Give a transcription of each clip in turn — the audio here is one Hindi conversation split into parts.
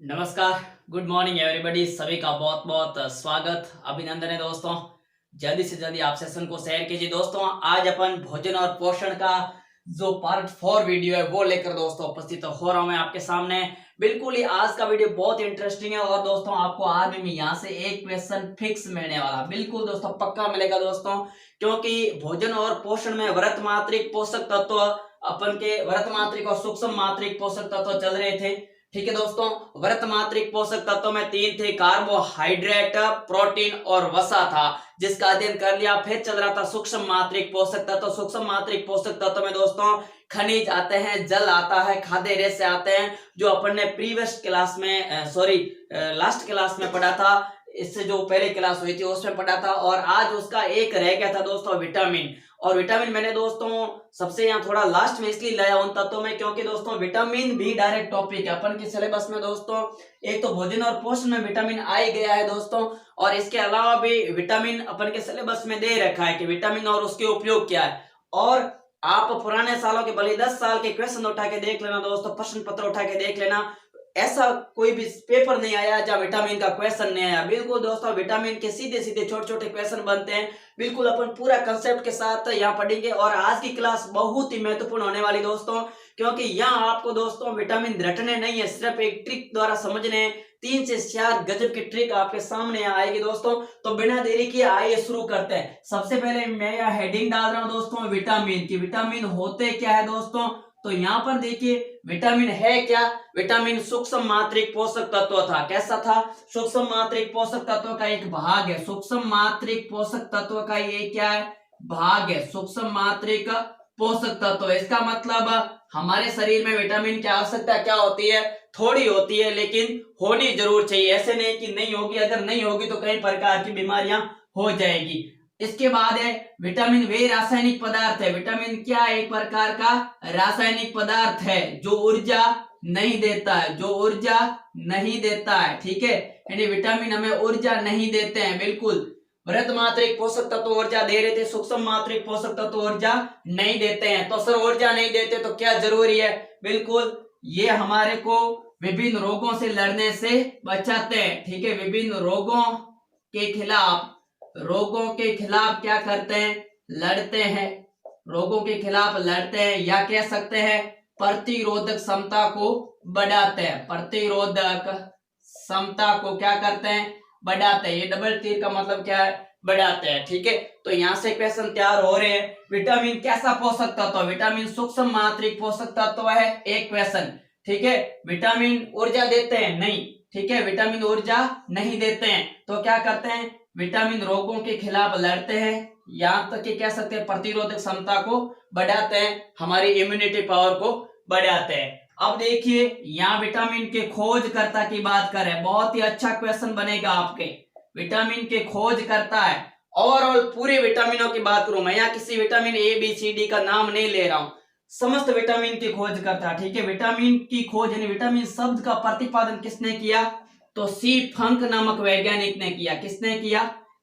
नमस्कार। Good morning everybody. सभी का बहुत बहुत स्वागत, अभिनंदन है दोस्तों। जल्दी से जल्दी आप सेशन को शेयर कीजिए दोस्तों। आज अपन भोजन और पोषण का जो पार्ट 4 वीडियो है वो लेकर दोस्तों उपस्थित हो रहा हूं मैं आपके सामने। बिल्कुल ही आज का वीडियो बहुत इंटरेस्टिंग है और दोस्तों आपको आज में यहाँ से एक क्वेश्चन फिक्स मिलने वाला, बिल्कुल दोस्तों पक्का मिलेगा दोस्तों। क्योंकि भोजन और पोषण में व्रत मात्रिक पोषक तत्व, अपन के व्रत मात्रिक और सूक्ष्म मात्रिक पोषक तत्व चल रहे थे। ठीक है दोस्तों, व्रत मात्रिक पोषक तत्वों में 3 थे, कार्बोहाइड्रेट, प्रोटीन और वसा था, जिसका अध्ययन कर लिया। फिर चल रहा था सूक्ष्म मात्रिक पोषक तत्व। सूक्ष्म मात्रिक पोषक तत्व में दोस्तों खनिज आते हैं, जल आता है, खाद्य रेशे आते हैं, जो अपन ने प्रीवियस क्लास में लास्ट क्लास में पढ़ा था। इससे जो पहले क्लास हुई थी उसमें पढ़ा था। और आज उसका एक रह गया था दोस्तों, विटामिन। और विटामिन मैंने दोस्तों सबसे यहाँ थोड़ा लास्ट में इसलिए लाया उन तत्वों में, क्योंकि दोस्तों विटामिन भी डायरेक्ट टॉपिक है अपन के सिलेबस में दोस्तों। एक तो भोजन और पोषण में विटामिन आ ही गया है दोस्तों, और इसके अलावा भी विटामिन अपन के सिलेबस में दे रखा है कि विटामिन और उसके उपयोग क्या है। और आप पुराने सालों के भले 10 साल के क्वेश्चन उठा के देख लेना दोस्तों, प्रश्न पत्र उठा के देख लेना, ऐसा कोई भी पेपर नहीं आया जहां विटामिन का क्वेश्चन नहीं आया। बिल्कुल दोस्तों विटामिन के सीधे सीधे छोटे छोटे क्वेश्चन बनते हैं। बिल्कुल अपन पूरा कंसेप्ट के साथ यहाँ पढ़ेंगे। और आज की क्लास बहुत ही महत्वपूर्ण होने वाली दोस्तों, क्योंकि यहाँ आपको दोस्तों विटामिन रटने नहीं है, सिर्फ एक ट्रिक द्वारा समझने। 3 से 4 गजब की ट्रिक आपके सामने आएगी दोस्तों। तो बिना देरी किए आइए शुरू करते हैं। सबसे पहले मैं यहाँ हेडिंग डाल रहा हूँ दोस्तों विटामिन की। विटामिन होते क्या है दोस्तों, तो यहाँ पर देखिए विटामिन है क्या। विटामिन सूक्ष्म मात्रिक पोषक तत्व था। कैसा था? सूक्ष्म मात्रिक पोषक तत्व का एक भाग है। सूक्ष्म मात्रिक पोषक तत्व का ये क्या है? भाग है। सूक्ष्म मात्रिक पोषक तत्व, इसका मतलब हमारे शरीर में विटामिन की आवश्यकता क्या होती है? थोड़ी होती है, लेकिन होनी जरूर चाहिए। ऐसे नहीं कि नहीं होगी, अगर नहीं होगी तो कई प्रकार की बीमारियां हो जाएगी। इसके बाद है विटामिन वे रासायनिक पदार्थ है। विटामिन क्या है? एक प्रकार का रासायनिक पदार्थ है जो ऊर्जा नहीं देता है, जो ऊर्जा नहीं देता है। ठीक है, यानी विटामिन हमें ऊर्जा नहीं देते हैं। बिल्कुल, व्रत मात्रिक पोषक तत्व ऊर्जा दे रहे थे, सूक्ष्म मात्रिक पोषक तत्व ऊर्जा नहीं देते हैं। तो सर ऊर्जा नहीं देते तो क्या जरूरी है? बिल्कुल, ये हमारे को विभिन्न रोगों से लड़ने से बचाते हैं। ठीक है, विभिन्न रोगों के खिलाफ क्या करते हैं? लड़ते हैं। रोगों के खिलाफ लड़ते हैं, या कह सकते हैं प्रतिरोधक क्षमता को बढ़ाते हैं। प्रतिरोधक क्षमता को क्या करते हैं? बढ़ाते हैं। ये डबल तीर का मतलब क्या है? बढ़ाते हैं। ठीक है, तो यहाँ से क्वेश्चन तैयार हो रहे हैं। विटामिन कैसा पोषक तत्व? विटामिन सूक्ष्म मात्रिक पोषक तत्व है। एक क्वेश्चन। ठीक है, विटामिन ऊर्जा देते हैं? नहीं। ठीक है, विटामिन ऊर्जा नहीं देते हैं, तो क्या करते हैं? विटामिन रोगों के खिलाफ लड़ते हैं, यहाँ तक कि कह सकते हैं प्रतिरोधक क्षमता को बढ़ाते हैं, हमारी इम्यूनिटी पावर को बढ़ाते हैं। अब देखिए यहाँ विटामिन के खोजकर्ता की बात करें, बहुत ही अच्छा क्वेश्चन बनेगा आपके। विटामिन के खोज करता है। ओवरऑल पूरे विटामिनों की बात करूं मैं, यहाँ किसी vitamin A B C D का नाम नहीं ले रहा हूं, समस्त विटामिन की खोज करता है। ठीक है, विटामिन की खोज यानी विटामिन शब्द का प्रतिपादन किसने किया? तो सी फंक नामक वैज्ञानिक ने किया। किसने किया?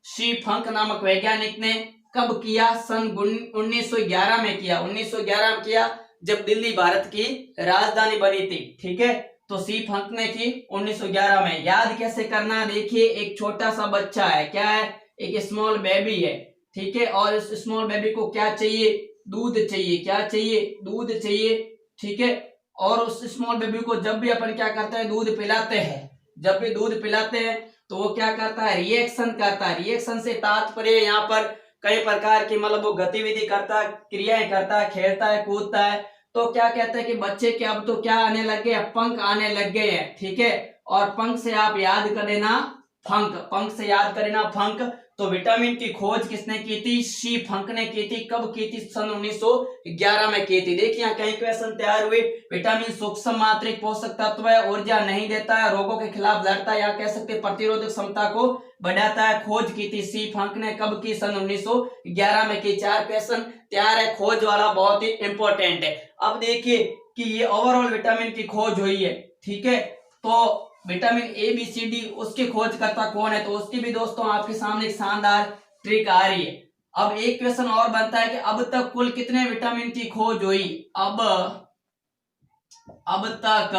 सी फंक नामक वैज्ञानिक ने। कब किया? सन 1911 में किया। 1911 में किया, जब दिल्ली भारत की राजधानी बनी थी। ठीक है, तो सी फंक ने की 1911 में। याद कैसे करना? देखिए एक छोटा सा बच्चा है, क्या है? एक स्मॉल बेबी है। ठीक है, और इस स्मॉल बेबी को क्या चाहिए? दूध चाहिए। क्या चाहिए? दूध चाहिए। ठीक है, और उस स्मॉल बेबी को जब भी अपन क्या करते हैं? दूध पिलाते हैं। जब भी दूध पिलाते हैं तो वो क्या करता है? रिएक्शन करता है। रिएक्शन से तात्पर्य यहाँ पर कई प्रकार की, मतलब वो गतिविधि करता है, क्रियाएं करता है, खेलता है, कूदता है। तो क्या कहते हैं कि बच्चे के अब तो क्या आने लग गए? पंख आने लग गए हैं। ठीक है, और पंख से आप याद कर लेना फंक, पंख से याद करेना फंक। तो विटामिन की खोज किसने की थी? सी फंक ने की थी। कब की थी? सन 1911 में की थी। देखिए यहाँ कई क्वेश्चन तैयार हुए। विटामिन सूक्ष्म मात्रिक पोषक तत्व है, ऊर्जा नहीं देता है, रोगों के खिलाफ लड़ता है, या कह सकते हैं प्रतिरोधक क्षमता को बढ़ाता है। खोज की थी सी फंक ने। कब की? सन 1911 में की। 4 क्वेश्चन तैयार है, खोज वाला बहुत ही इंपॉर्टेंट है। अब देखिए कि ये ओवरऑल विटामिन की खोज हुई है। ठीक है, तो vitamin A B C D उसके खोजकर्ता कौन है? तो उसकी भी दोस्तों आपके सामने एक शानदार ट्रिक आ रही है। अब एक क्वेश्चन और बनता है कि अब तक कुल कितने विटामिन की खोज हुई? अब तक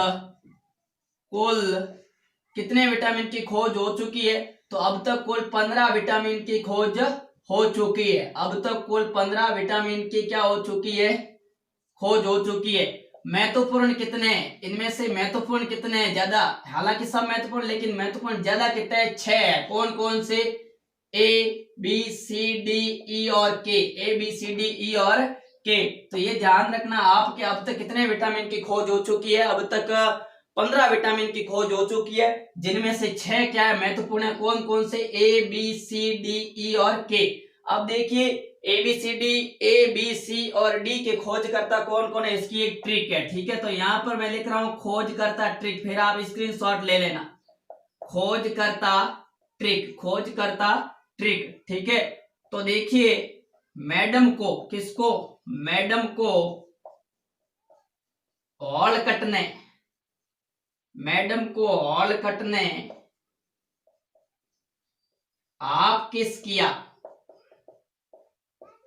कुल कितने विटामिन की खोज हो चुकी है? तो अब तक कुल 15 विटामिन की खोज हो चुकी है। अब तक कुल 15 विटामिन की क्या हो चुकी है? खोज हो चुकी है। महत्वपूर्ण कितने हैं? इनमें से महत्वपूर्ण कितने हैं? ज्यादा, हालांकि सब महत्वपूर्ण, लेकिन महत्वपूर्ण ज्यादा कितने हैं? 6 है। कौन कौन से? ए बी सी डी ई और के। ए बी सी डी ई और के। तो ये ध्यान रखना आपके अब तक कितने विटामिन की खोज हो चुकी है? अब तक 15 विटामिन की खोज हो चुकी है, जिनमें से 6 क्या है? महत्वपूर्ण है। कौन कौन से? ए बी सी डी ई और के। अब देखिए, ए बी सी और डी के खोजकर्ता कौन कौन है, इसकी एक ट्रिक है। ठीक है, तो यहां पर मैं लिख रहा हूं खोजकर्ता ट्रिक, फिर आप स्क्रीनशॉट ले लेना। खोजकर्ता ट्रिक, खोजकर्ता ट्रिक। ठीक है, तो देखिए, मैडम को, किसको? मैडम को हॉलकट ने, मैडम को हॉलकट ने आप किस किया?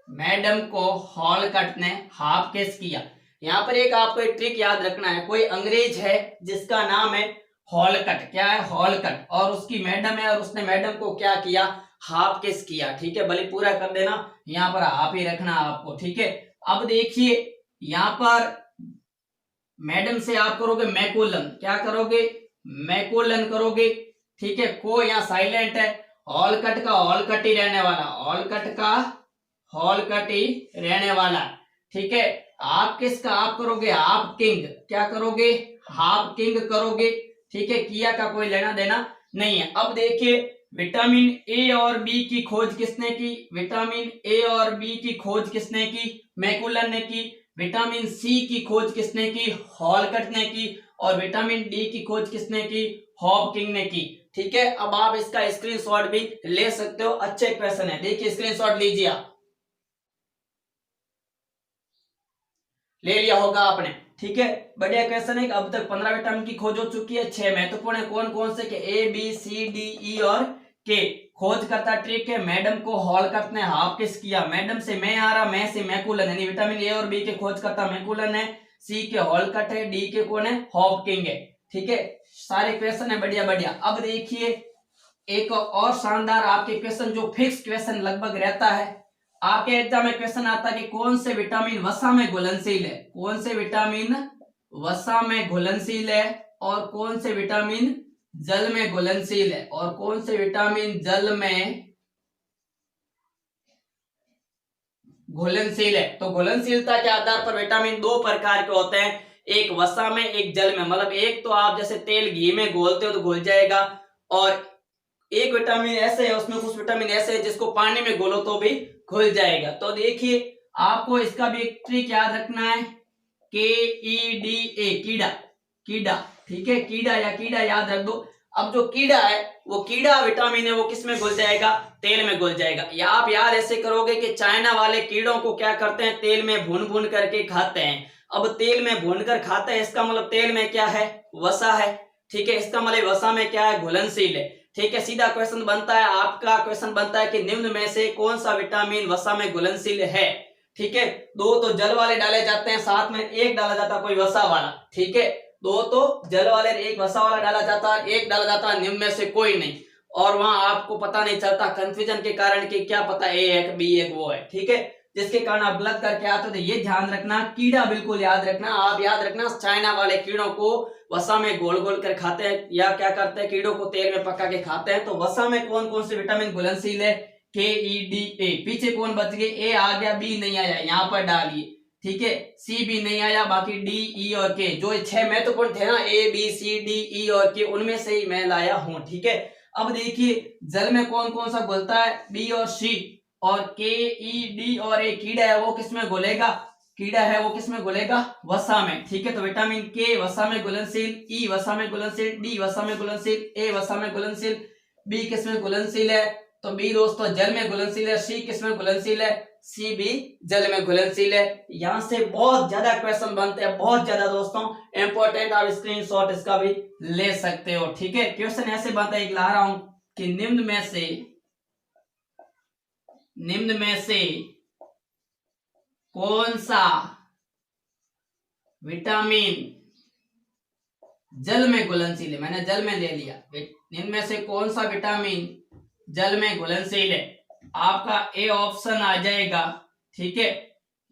मैडम को हॉलकट ने हाफ केस किया। यहां पर एक आपको एक ट्रिक याद रखना है। कोई अंग्रेज है जिसका नाम है हॉलकट, क्या है? हॉलकट, और उसकी मैडम है और उसने मैडम को क्या किया? हाफ केस किया। ठीक है, भले पूरा कर देना, यहां पर हाफ ही रखना आपको। ठीक है, अब देखिए, यहां पर मैडम से आप करोगे मैकुलन, क्या करोगे? मैकुलन करोगे। ठीक है, को यहाँ साइलेंट है, हॉलकट का हॉलकट ही रहने वाला, हॉलकट का हॉलकट ही रहने वाला। ठीक है, आप किसका? आप करोगे हाफ किंग, क्या करोगे? हाफ किंग करोगे। ठीक है, किया का कोई लेना देना नहीं है। अब देखिए, विटामिन ए और बी की खोज किसने की? विटामिन ए और बी की खोज किसने की? मैकुलन ने की। विटामिन सी की खोज किसने की? हॉलकट ने की। और विटामिन डी की खोज किसने की? हॉपकिंग ने की। ठीक है, अब आप इसका स्क्रीनशॉट भी ले सकते हो, अच्छे क्वेश्चन है। देखिए, स्क्रीनशॉट लीजिए, आप ले लिया होगा आपने। ठीक है, बढ़िया क्वेश्चन है। अब तक 15 विटामिन की खोज हो चुकी है, 6 महत्वपूर्ण है। कौन कौन से? के ए बी सी डी ई और के। खोज करता ट्रिक है, मैडम को हॉलकट ने हाफ किस किया? मैडम से मैं आ रहा, मैं से मैकुलन, यानी विटामिन ए और बी के खोज करता मैकुलन है, सी के हॉलकट है, डी के कौन है? हॉपकिंग है। ठीक है, सारे क्वेश्चन है बढ़िया बढ़िया। अब देखिए, एक और शानदार आपके क्वेश्चन, जो फिक्स क्वेश्चन लगभग रहता है आपके एग्जाम में, क्वेश्चन आता है कि कौन से विटामिन वसा में घुलनशील है? कौन से विटामिन वसा में घुलनशील है? और कौन से विटामिन जल में घुलनशील है? और कौन से विटामिन जल में घुलनशील है? तो घुलनशीलता के आधार पर विटामिन दो प्रकार के होते हैं, एक वसा में, एक जल में। मतलब एक तो आप जैसे तेल घी में घोलते हो तो घुल जाएगा, और एक विटामिन ऐसे है, उसमें कुछ विटामिन ऐसे है जिसको पानी में घोलो तो भी घुल जाएगा। तो देखिए, आपको इसका भी एक ट्रिक याद रखना है, के ई डी ए, कीड़ा, कीड़ा। ठीक है, कीड़ा या कीड़ा याद रख दो। अब जो कीड़ा है, वो कीड़ा विटामिन है, वो किस में घुल जाएगा? तेल में घुल जाएगा। या आप याद ऐसे करोगे कि चाइना वाले कीड़ों को क्या करते हैं? तेल में भून भून करके खाते हैं। अब तेल में भून कर खाते हैं, इसका मतलब तेल में क्या है? वसा है। ठीक है, इसका मतलब वसा में क्या है? घुलनशील है। ठीक है, सीधा क्वेश्चन बनता है आपका, क्वेश्चन बनता है कि निम्न में से कौन सा विटामिन वसा में घुलनशील है? ठीक है, दो तो जल वाले डाले जाते हैं, साथ में एक डाला जाता है कोई वसा वाला। ठीक है, दो तो जल वाले, एक वसा वाला डाला जाता है, एक डाला जाता है निम्न में से कोई नहीं। और वहां आपको पता नहीं चलता कंफ्यूजन के कारण कि क्या पता ए है बी एक वो है। ठीक है, जिसके कारण आप गलत करके आते हो। तो ये ध्यान रखना, कीड़ा बिल्कुल याद रखना। आप याद रखना, चाइना वाले कीड़ों को वसा में गोल गोल कर खाते हैं, या क्या करते हैं, कीड़ों को तेल में पका के खाते हैं। तो वसा में कौन कौन से विटामिन घुलनशील है? के ई डी ए। पीछे कौन बच गए? ए आ गया, बी नहीं आया, यहाँ पर डालिए। ठीक है, सी भी नहीं आया, बाकी डी ई और के, जो 6 महत्वपूर्ण थे ना, ए बी सी डी ई और के, उनमें से ही मैं लाया हूं। ठीक है, अब देखिए, जल में कौन कौन सा घुलता है? बी और सी। और के ई डी और ए, कीड़ा है वो किसमें घुलेगा? कीड़ा है वो किसमें घुलेगा? वसा में। ठीक है, तो विटामिन के वसा में घुलनशील, ई वसा में घुलनशील, डी वसा में घुलनशील, ए वसा में घुलनशील, बी किसमें घुलनशील है? तो बी दोस्तों जल में घुलनशील है। सी किसमें घुलनशील है? सी भी जल में घुलनशील है। यहां से बहुत ज्यादा क्वेश्चन बनते हैं, बहुत ज्यादा दोस्तों इंपॉर्टेंट। आप स्क्रीनशॉट इसका भी ले सकते हो। ठीक है, क्वेश्चन ऐसे बनता है, ला रहा हूं कि निम्न में से कौन सा विटामिन जल में घुलनशील है, मैंने जल में ले लिया। इनमें से कौन सा विटामिन जल में घुलनशील है? आपका ए ऑप्शन आ जाएगा। ठीक है,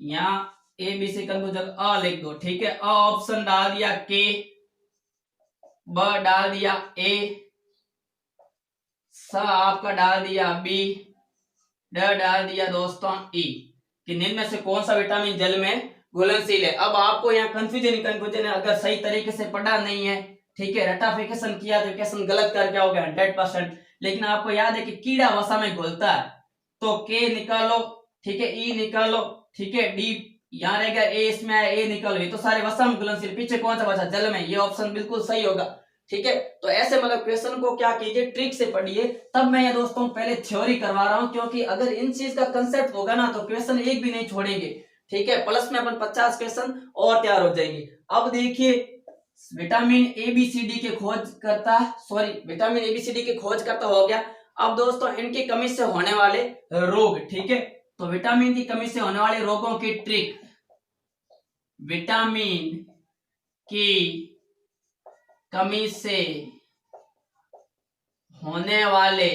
यहाँ ए बी सी जगह अ लिख दो। ठीक है, अ ऑप्शन डाल दिया के, ब डाल दिया ए, स आपका डाल दिया बी, ड डाल दिया दोस्तों ई। कि निम्न में से कौन सा विटामिन जल में घुलनशील है? अब आपको यहाँ कंफ्यूजन है, अगर सही तरीके से पढ़ा नहीं है, ठीक है, रटाफिकेशन किया तो क्वेश्चन गलत करके आओगे 100%। लेकिन आपको याद है कि कीड़ा वसा में घुलता है, तो के निकालो, ठीक है, ई निकालो, ठीक है, डी यहाँ रहेगा, ए इसमें आया, ए निकालो, ये तो सारे वसा में घुलनशील। पीछे कौन सा बचा? जल में। ये ऑप्शन बिल्कुल सही होगा। ठीक है, तो ऐसे मतलब क्वेश्चन को क्या कीजिए, ट्रिक से पढ़िए। तब मैं ये दोस्तों पहले थ्योरी करवा रहा हूं, क्योंकि अगर इन चीज का कंसेप्ट होगा ना तो क्वेश्चन एक भी नहीं छोड़ेंगे। ठीक है, प्लस में अपन 50 क्वेश्चन और तैयार हो जाएंगे। अब देखिए, विटामिन एबीसीडी के खोजकर्ता, सॉरी, विटामिन एबीसीडी के खोजकर्ता हो गया। अब दोस्तों इनकी कमी से होने वाले रोग, ठीक है, तो विटामिन की कमी से होने वाले रोगों की ट्रिक, विटामिन की कमी से होने वाले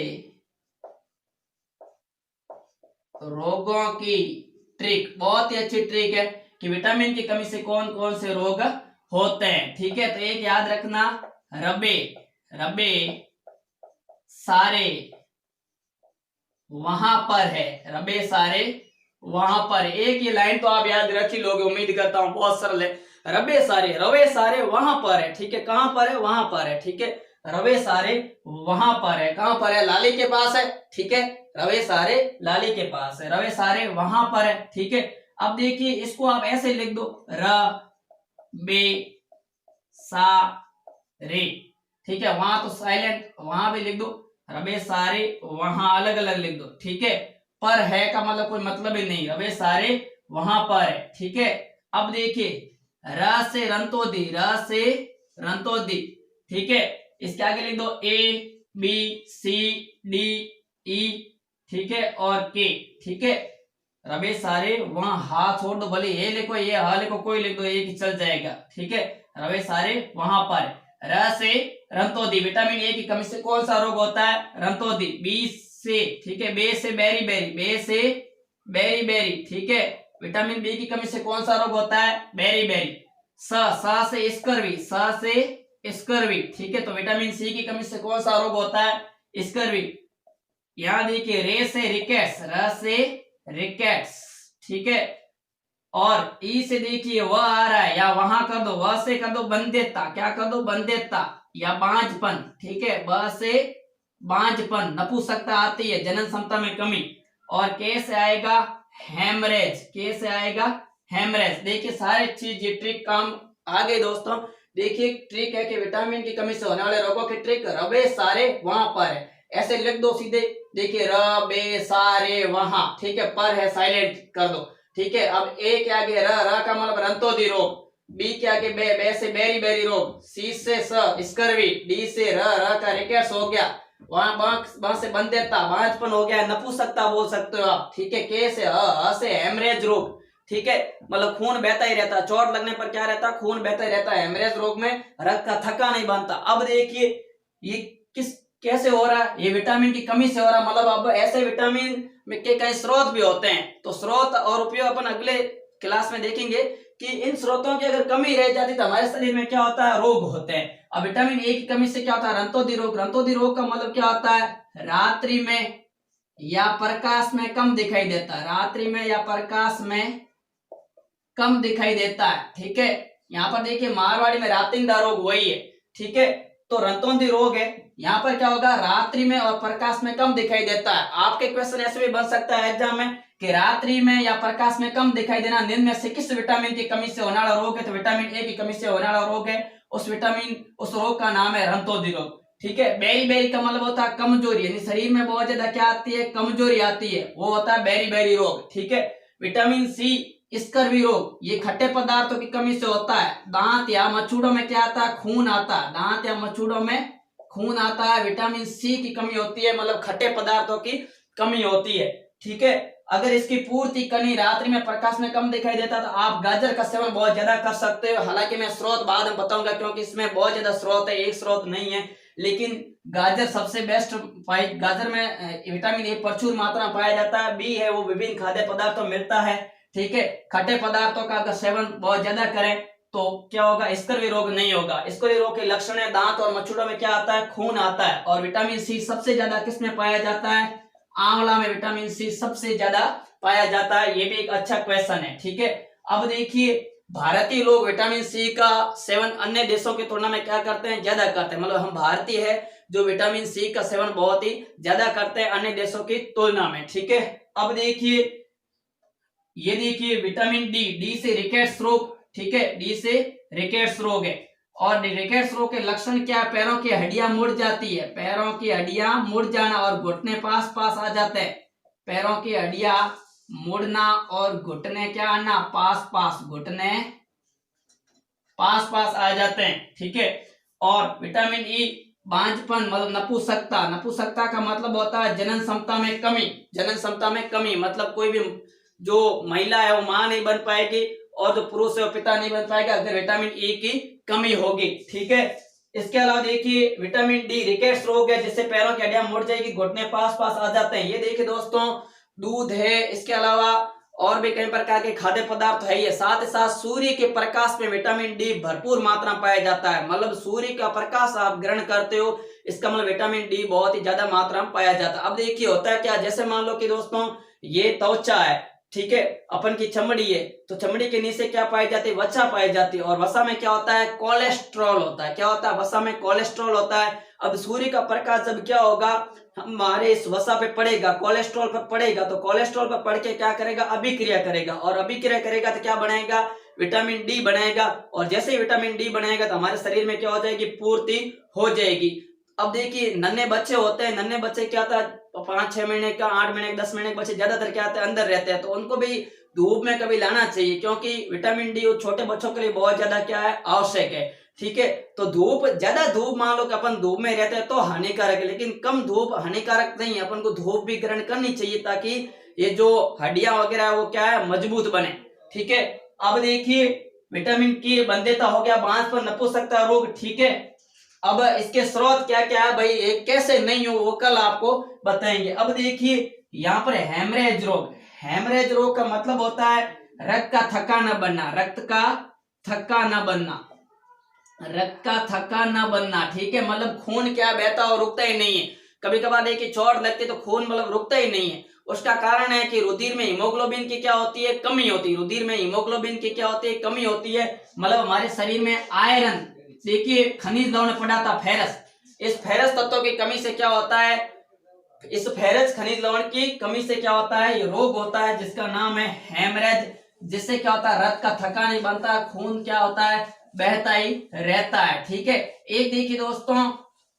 रोगों की ट्रिक, बहुत ही अच्छी ट्रिक है कि विटामिन की कमी से कौन कौन से रोग होते हैं। ठीक है, तो एक याद रखना, रबे रबे सारे वहां पर है, रबे सारे वहां पर। एक ये लाइन तो आप याद रख ही लोगे, उम्मीद करता हूं, बहुत सरल है। रबे सारे वहां पर है। ठीक है, कहां पर है? वहां पर है। ठीक है, रबे सारे वहां पर है। कहां पर है? लाली के पास है। ठीक है, रबे सारे लाली के पास है, रबे सारे वहां पर है। ठीक है, अब देखिए इसको आप ऐसे लिख दो, र बे सा रे। ठीक है, वहां तो साइलेंट, वहां भी लिख दो, रबे सारे वहां अलग अलग लिख दो। ठीक है, पर है का मतलब कोई मतलब ही नहीं, रबे सारे वहां पर है। ठीक है, अब देखिए, र से रंतोदी, र से रंतोदी। ठीक है, इसके आगे लिख दो ए बी सी डी ई, ठीक है, और के। ठीक है, रबे सारे वहां, हा छोड़ दो, भले ये लिखो ये हा लिखो, कोई लिख दो, एक चल जाएगा। ठीक है, रबे सारे वहां पर। र से रंतोदी, विटामिन ए की कमी से कौन सा रोग होता है? रंतोदी। बी से, ठीक है, बे से बेरी बेरी, बे से बेरी बेरी। ठीक है, विटामिन बी की कमी से कौन सा रोग होता है? Beriberi. सा से स्कर्वी, सा से स्कर्वी। ठीक है, तो विटामिन सी की कमी से कौन सा रोग होता है? स्कर्वी। यहां देखिए, रे से रिकेट्स, र से रिकेट्स। ठीक है, और ई से देखिए वह आ रहा है, या वहां कर दो, वह से कर दो बंदेता, क्या कर दो? बंदेता या बांझपन। ठीक है, ब से बांझपन, नपुंसकता आती है, जनन क्षमता में कमी। और के से आएगा हेमरेज, के से आएगा हेमरेज। देखिए सारे चीज ये ट्रिक काम आ गई दोस्तों। देखिए ट्रिक है कि विटामिन की कमी से होने वाले रोगों की ट्रिक, रबे सारे वहां पर है, ऐसे लिख दो सीधे। देखिए रबे सारे वहां, ठीक है, पर है साइलेंट कर दो। ठीक है, अब ए के आगे र का मतलब रंतोदी रोग, बी के आगे बे से बेरी बेरी रोग, सी से स्कर्वी, डी से र का रिकेट्स हो गया, वहां से बंदेता, बांझपन हो गया, नपुंसकता बोल सकते हो आप। ठीक है, के से से हेमरेज रोग। ठीक है, मतलब खून बहता ही रहता, चोट लगने पर क्या रहता? खून बहता ही रहता है। हेमरेज रोग में रक्त का थक्का नहीं बनता। अब देखिए ये किस कैसे हो रहा है? ये विटामिन की कमी से हो रहा है। मतलब अब ऐसे विटामिन में के कई स्रोत भी होते हैं, तो स्रोत और उपयोग अपन अगले क्लास में देखेंगे कि इन स्रोतों की अगर कमी रह जाती तो हमारे शरीर में क्या होता है? रोग होते हैं। अब विटामिन ए की कमी से क्या होता है? रंतोदी रोग। रंतोदी रोग का मतलब क्या होता है? रात्रि में या प्रकाश में कम दिखाई देता है, रात्रि में या प्रकाश में कम दिखाई देता है। ठीक है, यहाँ पर देखिए मारवाड़ी में रातिंदा रोग वही है। ठीक है, तो रंतोदी रोग है, यहाँ पर क्या होगा? रात्रि में और प्रकाश में कम दिखाई देता है। आपके क्वेश्चन ऐसे भी बन सकता है एग्जाम में कि रात्रि में या प्रकाश में कम दिखाई देना निम्न में से किस विटामिन की कमी से होने वाला रोग है? तो विटामिन ए की कमी से होने वाला रोग है, उस रोग का नाम है रंतोदी रोग। ठीक है, बेरी बेरी का मतलब होता है कमजोरी, यानी शरीर में बहुत ज्यादा क्या आती है? कमजोरी आती है, वो होता है बेरी बेरी रोग। ठीक है, विटामिन सी स्कर्वी रोग, ये खट्टे पदार्थों की कमी से होता है। दांत या मच्छरों में क्या आता है? खून आता है, दांत या मच्छरों में खून आता है। विटामिन सी की कमी होती है, मतलब खट्टे पदार्थों की कमी होती है। ठीक है, अगर इसकी पूर्ति कमी रात्रि में प्रकाश में कम दिखाई देता तो आप गाजर का सेवन बहुत ज्यादा कर सकते हो। हालांकि मैं स्रोत बाद में बताऊंगा क्योंकि इसमें बहुत ज्यादा स्रोत है, एक स्रोत नहीं है, लेकिन गाजर सबसे बेस्ट। गाजर में विटामिन ए प्रचुर मात्रा में पाया जाता है। बी है वो विभिन्न खाद्य पदार्थों में मिलता है, ठीक है। खट्टे पदार्थों का अगर सेवन बहुत ज्यादा करें तो क्या होगा, स्कर्वी रोग नहीं होगा। स्कर्वी रोग के लक्षण है दांत और मच्छरों में क्या आता है, खून आता है। और विटामिन सी सबसे ज्यादा किसमें पाया जाता है, आंवला में विटामिन सी सबसे ज्यादा पाया जाता है। ये भी एक अच्छा क्वेश्चन है, ठीक है। अब देखिए भारतीय लोग विटामिन सी का सेवन अन्य देशों की तुलना में क्या करते हैं, ज्यादा करते हैं। मतलब हम भारतीय है जो विटामिन सी का सेवन बहुत ही ज्यादा करते हैं अन्य देशों की तुलना में, ठीक है। अब देखिए ये देखिए विटामिन डी, डी से रिकेट्स रोग, ठीक है, डी से रिकेट्स रोग है। और रिकेट्स रोग के लक्षण क्या है, पैरों की हड्डियां मुड़ जाती है, पैरों की हड्डियां मुड़ जाना और घुटने पास पास आ जाते हैं। पैरों की हड्डियां मुड़ना और घुटने क्या आना, पास पास, घुटने पास पास आ जाते हैं, ठीक है। और विटामिन ई बांझपन मतलब नपुंसकता, नपुंसकता का मतलब होता है जनन क्षमता में कमी, जनन क्षमता में कमी मतलब कोई भी जो महिला है वो मां नहीं बन पाएगी और जो पुरुष है वो पिता नहीं बन पाएगा अगर विटामिन ई की कमी होगी, ठीक है। इसके अलावा देखिए विटामिन डी रिकेट्स रोग है जिससे पैरों की हड्डियां मुड़ जाएगी, घुटने पास पास आ जाते हैं। ये देखिए दोस्तों दूध है, इसके अलावा और भी कई प्रकार के खाद्य पदार्थ है। ये साथ ही साथ सूर्य के प्रकाश में विटामिन डी भरपूर मात्रा में पाया जाता है। मतलब सूर्य का प्रकाश आप ग्रहण करते हो, इसका मतलब विटामिन डी बहुत ही ज्यादा मात्रा में पाया जाता है। अब देखिए होता है क्या, जैसे मान लो कि दोस्तों ये त्वचा है, ठीक है, अपन की चमड़ी है, तो चमड़ी के नीचे क्या पाई जाती है, वसा पाई जाती है। और वसा में क्या होता है, कोलेस्ट्रॉल होता है। क्या होता है, वसा में कोलेस्ट्रॉल होता है। अब सूर्य का प्रकाश जब क्या होगा हमारे इस वसा पे पड़ेगा, कोलेस्ट्रॉल पर पड़ेगा, तो कोलेस्ट्रॉल पर पड़ के क्या करेगा, अभिक्रिया करेगा। और अभिक्रिया करेगा तो क्या बनाएगा, विटामिन डी बनाएगा। और जैसे ही विटामिन डी बनाएगा तो हमारे शरीर में क्या हो जाएगी, पूर्ति हो जाएगी। अब देखिए नन्हे बच्चे होते हैं, नन्हे बच्चे क्या होता है 5-6 महीने का, 8 महीने का, 10 महीने के बच्चे ज्यादातर क्या होते हैं अंदर रहते हैं, तो उनको भी धूप में कभी लाना चाहिए क्योंकि विटामिन डी छोटे बच्चों के लिए बहुत ज्यादा क्या है, आवश्यक है, ठीक है। तो धूप, ज्यादा धूप मान लो कि अपन धूप में रहते हैं तो हानिकारक है, लेकिन कम धूप हानिकारक नहीं है। अपन को धूप भी ग्रहण करनी चाहिए ताकि ये जो हड्डियां वगैरह है वो क्या है, मजबूत बने, ठीक है। अब देखिए विटामिन की बंदेता हो गया, बांझपन, नपुंसकता रोग, ठीक है। अब इसके स्रोत क्या क्या है भाई, ये कैसे नहीं हो वो कल आपको बताएंगे। अब देखिए यहाँ पर हेमरेज रोग, हेमरेज रोग का मतलब होता है रक्त का थक्का न बनना, रक्त का थक्का न बनना, रक्त का थक्का न बनना, ठीक है। मतलब खून क्या बहता और रुकता ही नहीं है। कभी कभार देखिए चोट लगती है तो खून मतलब रुकता ही नहीं है। उसका कारण है कि रुधिर में हीमोग्लोबिन की क्या होती है, कमी होती है। रुधिर में हीमोग्लोबिन की क्या होती है, कमी होती है। मतलब हमारे शरीर में आयरन, देखिए खनिज लवण पड़ा था फेरस, इस फेरस तत्व की कमी से क्या होता है, इस फेरस खनिज लवण की कमी से क्या होता है, ये रोग होता है जिसका नाम है हेमरेज। जिससे क्या होता है, रक्त का थक्का नहीं बनता, खून क्या होता है, बहता ही रहता है, ठीक है। एक देखिए दोस्तों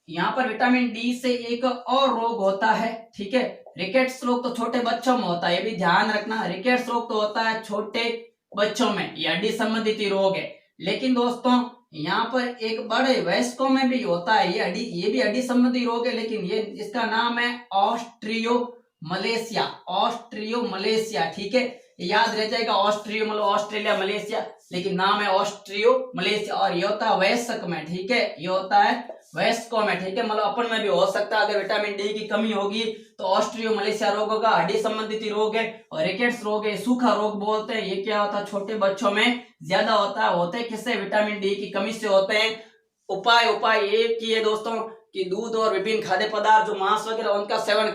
यहाँ पर विटामिन डी से एक और रोग होता है, ठीक है। रिकेट्स रोग तो छोटे बच्चों में होता है, ये भी ध्यान रखना। रिकेट्स रोग तो होता है छोटे बच्चों में, ये हड्डी संबंधित रोग है। लेकिन दोस्तों यहाँ पर एक बड़े वयस्कों में भी होता है, ये भी हड्डी संबंधी रोग है, लेकिन ये इसका नाम है ऑस्ट्रियोमलेशिया, ऑस्ट्रियोमलेशिया, ठीक है। याद रह जाएगा, ऑस्ट्रियो मतलब ऑस्ट्रेलिया, मलेशिया, लेकिन नाम है ऑस्ट्रियोमलेशिया। और ये होता है वयस्क में, ठीक है, ये होता है वयस्कों में, ठीक है। मतलब अपन में भी हो सकता है अगर विटामिन डी की कमी होगी तो ऑस्ट्रियोमलेशिया रोग होगा, हड्डी संबंधित रोग है। और रिकेट्स रोग है, सूखा रोग बोलते हैं, ये क्या होता है छोटे बच्चों में ज्यादा होता है। होते किससे, विटामिन डी की कमी से होते हैं। उपाय एक ही है दोस्तों कि दूध और विभिन्न खाद्य पदार्थ जो मांस वगैरह उनका सेवन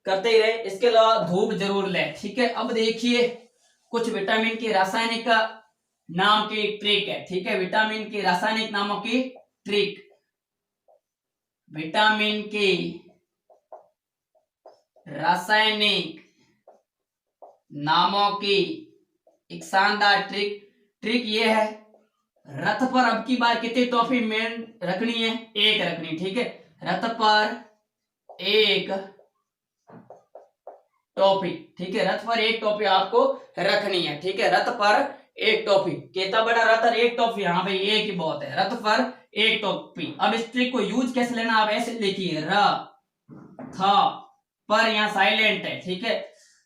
करते ही रहे। इसके अलावा धूप जरूर लें, ठीक है। अब देखिए कुछ विटामिन की रासायनिक नाम की ट्रिक है, ठीक है। विटामिन की रासायनिक नामों की ट्रिक, विटामिन की रासायनिक नामों की एक शानदार ट्रिक ये है, रथ पर अब की बार कितनी टॉफी मेन रखनी है, एक रखनी, ठीक है। रथ पर एक टॉफी, ठीक है, रथ पर एक टॉफी आपको रखनी है, ठीक है। रथ पर एक टॉफी, कितना बड़ा रथ और एक टॉफी, हाँ भाई एक ही बहुत है, रथ पर एक टॉफी। अब इस ट्रिक को यूज कैसे लेना, आप ऐसे लिखिए, र था पर यहाँ साइलेंट है, ठीक है।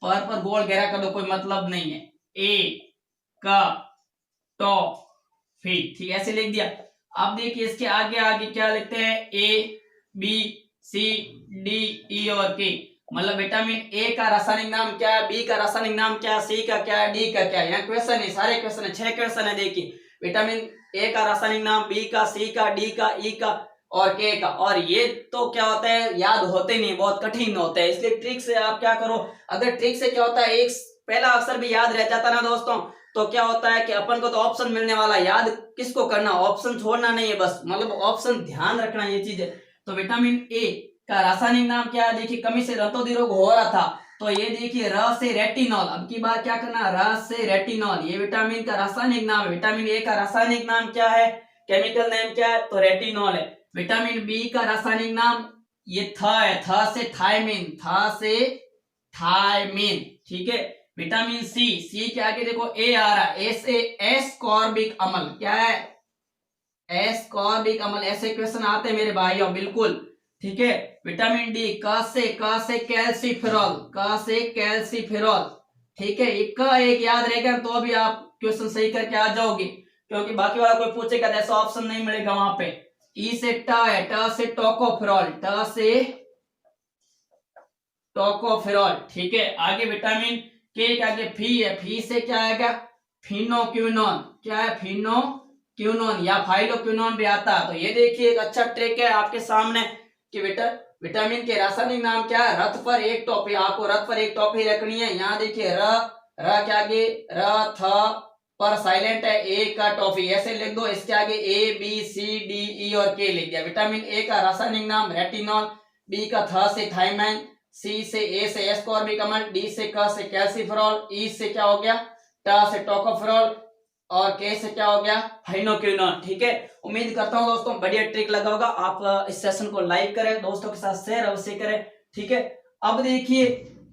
पर गोल घेरा कर दो, कोई मतलब नहीं है। ए का टॉफी, ठीक है, ऐसे लिख दिया। अब देखिए इसके आगे आगे क्या लिखते हैं, ए बी सी डी ई और के, मतलब विटामिन ए का रासायनिक नाम क्या है, बी का रासायनिक नाम क्या है, सी का क्या है, डी का क्या है। यहाँ क्वेश्चन है, सारे क्वेश्चन है, 6 क्वेश्चन है। देखिए विटामिन ए का रासायनिक नाम, बी का, सी का, डी का, ई का और के का। और ये तो क्या होता है, याद होते नहीं, बहुत कठिन होते हैं, इसलिए ट्रिक से आप क्या करो, अगर ट्रिक से क्या होता है, एक पहला अक्षर भी याद रह जाता ना दोस्तों, तो क्या होता है कि अपन को तो ऑप्शन मिलने वाला, याद किसको करना, ऑप्शन छोड़ना नहीं है बस, मतलब ऑप्शन ध्यान रखना, ये चीज है। तो विटामिन ए का रासायनिक नाम क्या है, देखिए कमी से रतौंधी रोग हो रहा था, तो ये देखिए र से रेटिनॉल, अब की बार क्या करना, र से रेटिनॉल, ये विटामिन का रासायनिक नाम है। विटामिन ए का रासायनिक नाम क्या है, केमिकल नेम क्या है, तो रेटिनॉल है। विटामिन बी का रासायनिक नाम ये है, थ से थायमिन, थ से थायमिन, ठीक है। विटामिन सी, सी के आगे देखो ए आ रहा है, ए से एस्कॉर्बिक अम्ल, क्या है, एस्कॉर्बिक अम्ल, ऐसे क्वेश्चन आते हैं मेरे भाइयों, बिल्कुल, ठीक है। विटामिन डी, क से कैल्सीफेरॉल, क से कैल्सीफेरॉल, ठीक है। एक याद रहेगा तो भी आप क्वेश्चन सही करके आ जाओगे, क्योंकि बाकी वाला कोई पूछेगा तो ऐसा ऑप्शन नहीं मिलेगा वहां पे। ई से ट है, ट से टोकोफेरॉल, ट से टोकोफेरॉल, ठीक है। आगे विटामिन के आगे फी है, फी से क्या आएगा, फिनोक्विनोन, क्या है, फिनोक्विनोन या फाइलोक्विनोन भी आता है। तो ये देखिए एक अच्छा ट्रिक है आपके सामने कि विटामिन के रासायनिक नाम क्या है, रथ पर एक टॉपी, आपको रथ पर एक टॉपी रखनी है। यहाँ देखिए र के आगे र थ पर साइलेंट है, ए का टॉफी, ऐसे लिख दो। इसके आगे ए बी सी डी ई और के लिख दिया। विटामिन ए का रासायनिक नाम रेटिनॉल, बी का थ से थायमाइन, सी से ए से एस्कॉर्बिक अम्ल, डी से क से कैल्सीफेरॉल, ई से क्या हो गया, ट से टोकोफेरॉल और के से क्या हो गया, फाइनोक्विनोन, ठीक है। उम्मीद करता हूं दोस्तों बढ़िया ट्रिक लगा होगा। आप इस सेशन को लाइक करें, दोस्तों के साथ शेयर अवश्य करें, ठीक है। अब देखिए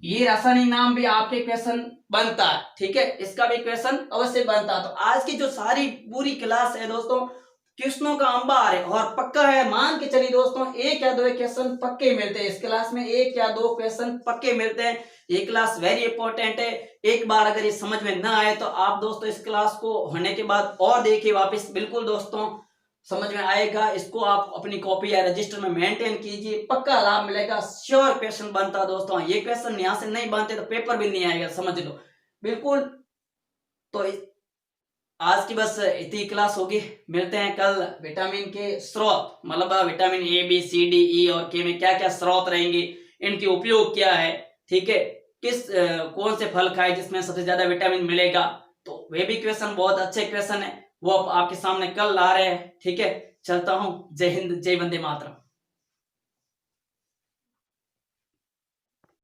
ये रासायनिक नाम भी आपके क्वेश्चन बनता है, ठीक है, इसका भी क्वेश्चन अवश्य बनता है। तो आज की जो सारी पूरी क्लास है दोस्तों, क्वेश्चनों का अंबार है और पक्का है, मान के चलिए दोस्तों, एक या दो क्वेश्चन पक्के मिलते हैं इस क्लास में, एक या दो क्वेश्चन पक्के मिलते हैं। ये क्लास वेरी इंपॉर्टेंट है, एक बार अगर ये समझ में ना आए तो आप दोस्तों इस क्लास को होने के बाद और देखिए वापस, बिल्कुल दोस्तों समझ में आएगा। इसको आप अपनी कॉपी या रजिस्टर में मेंटेन कीजिए, पक्का लाभ मिलेगा, श्योर क्वेश्चन बनता है दोस्तों। ये क्वेश्चन यहाँ से नहीं बनते तो पेपर भी नहीं आएगा, समझ लो, बिल्कुल। तो आज की बस इतनी क्लास होगी, मिलते हैं कल। विटामिन के स्रोत, मतलब vitamin A B C D E और के में क्या क्या स्रोत रहेंगे, इनके उपयोग क्या है, ठीक है, कौन से फल खाए जिसमें सबसे ज्यादा विटामिन मिलेगा, तो वे भी क्वेश्चन बहुत अच्छे क्वेश्चन है, वो आपके सामने कल ला रहे हैं, ठीक है। चलता हूं, जय हिंद, जय वंदे मातरम।